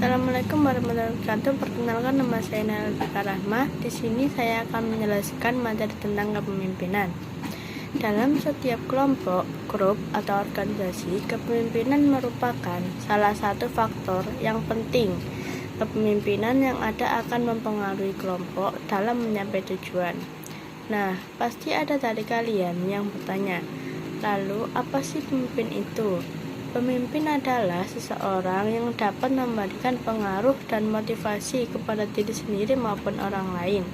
Assalamualaikum warahmatullahi wabarakatuh. Perkenalkan, nama saya Nalika Rahmah. Di sini saya akan menjelaskan materi tentang kepemimpinan. Dalam setiap kelompok, grup, atau organisasi, kepemimpinan merupakan salah satu faktor yang penting. Kepemimpinan yang ada akan mempengaruhi kelompok dalam mencapai tujuan. Nah, pasti ada dari kalian yang bertanya, lalu apa sih pemimpin itu? Pemimpin adalah seseorang yang dapat memberikan pengaruh dan motivasi kepada diri sendiri maupun orang lain.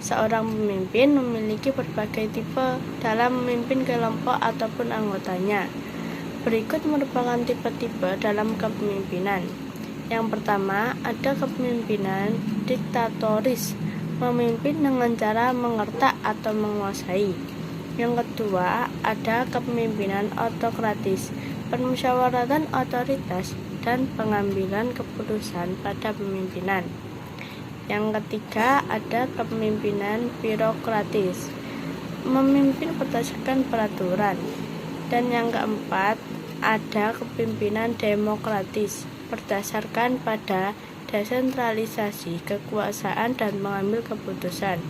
Seorang pemimpin memiliki berbagai tipe dalam memimpin kelompok ataupun anggotanya. Berikut merupakan tipe-tipe dalam kepemimpinan. Yang pertama, ada kepemimpinan diktatoris, memimpin dengan cara mengertak atau menguasai. Yang kedua, ada kepemimpinan autokratis, permusyawaratan otoritas dan pengambilan keputusan pada pemimpinan. Yang ketiga, ada kepemimpinan birokratis, memimpin berdasarkan peraturan. Dan yang keempat, ada kepemimpinan demokratis, berdasarkan pada desentralisasi kekuasaan dan mengambil keputusan.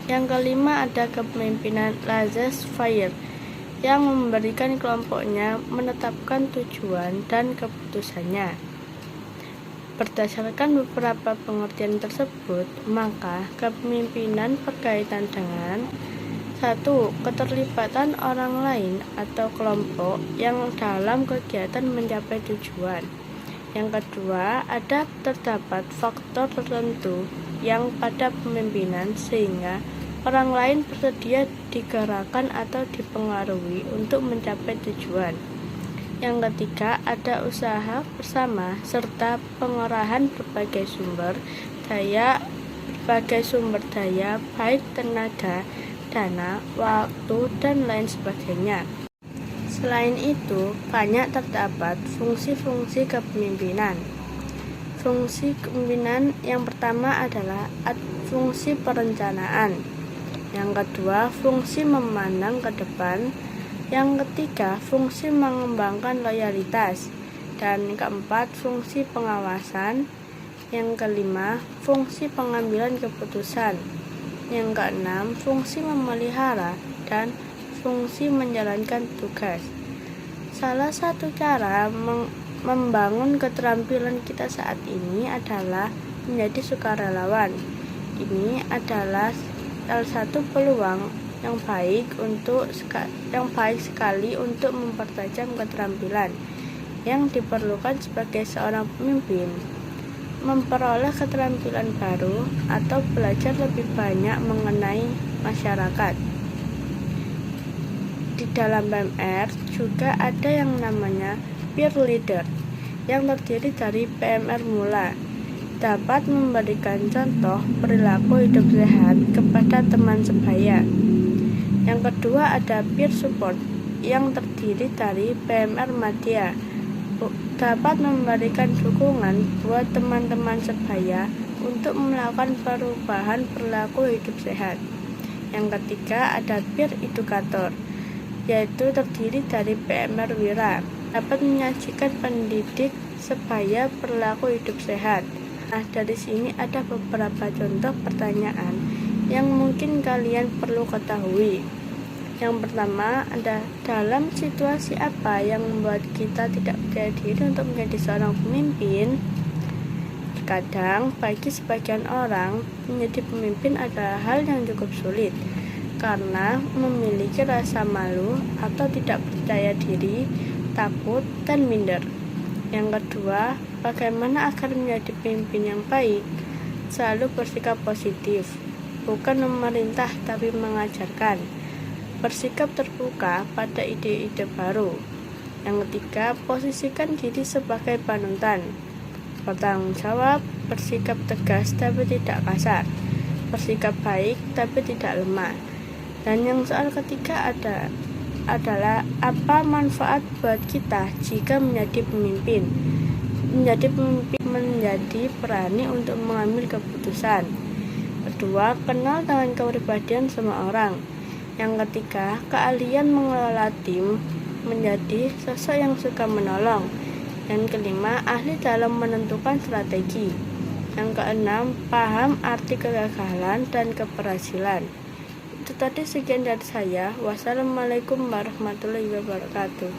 Yang kelima, ada kepemimpinan laissez-faire, yang memberikan kelompoknya menetapkan tujuan dan keputusannya. Berdasarkan beberapa pengertian tersebut, maka kepemimpinan berkaitan dengan 1. Keterlibatan orang lain atau kelompok yang dalam kegiatan mencapai tujuan. Yang kedua, terdapat faktor tertentu yang pada pemimpinan sehingga orang lain bersedia digerakkan atau dipengaruhi untuk mencapai tujuan. Yang ketiga, ada usaha bersama serta pengerahan berbagai sumber daya, baik tenaga, dana, waktu, dan lain sebagainya. Selain itu, banyak terdapat fungsi-fungsi kepemimpinan. Fungsi kepemimpinan yang pertama adalah fungsi perencanaan. Yang kedua, fungsi memandang ke depan. Yang ketiga, fungsi mengembangkan loyalitas. Dan keempat, fungsi pengawasan. Yang kelima, fungsi pengambilan keputusan. Yang keenam, fungsi memelihara dan fungsi menjalankan tugas. Salah satu cara membangun keterampilan kita saat ini adalah menjadi sukarelawan. Ini adalah salah satu peluang yang baik sekali untuk mempertajam keterampilan yang diperlukan sebagai seorang pemimpin, memperoleh keterampilan baru atau belajar lebih banyak mengenai masyarakat. Di dalam PMR juga ada yang namanya peer leader yang terdiri dari PMR mula, dapat memberikan contoh perilaku hidup sehat kepada teman sebaya. Yang kedua, ada peer support yang terdiri dari PMR madya, dapat memberikan dukungan buat teman-teman sebaya untuk melakukan perubahan perilaku hidup sehat. Yang ketiga, ada peer educator, yaitu terdiri dari PMR wira, dapat menyajikan pendidik sebaya perilaku hidup sehat. Nah, dari sini ada beberapa contoh pertanyaan yang mungkin kalian perlu ketahui. Yang pertama, ada dalam situasi apa yang membuat kita tidak percaya diri untuk menjadi seorang pemimpin? Kadang, bagi sebagian orang, menjadi pemimpin adalah hal yang cukup sulit karena memiliki rasa malu atau tidak percaya diri, takut, dan minder. Yang kedua, bagaimana agar menjadi pemimpin yang baik? Selalu bersikap positif, bukan memerintah tapi mengajarkan. Bersikap terbuka pada ide-ide baru. Yang ketiga, posisikan diri sebagai panutan. Bertanggung jawab, bersikap tegas tapi tidak kasar. Bersikap baik tapi tidak lemah. Dan yang soal ketiga adalah apa manfaat buat kita jika menjadi pemimpin? Menjadi pemimpin menjadi berani untuk mengambil keputusan. Kedua, kenal dengan kepribadian semua orang. Yang ketiga, keahlian mengelola tim, menjadi sosok yang suka menolong. Yang kelima, ahli dalam menentukan strategi. Yang keenam, paham arti kegagalan dan keberhasilan. Itu tadi sekian dari saya. Wassalamualaikum warahmatullahi wabarakatuh.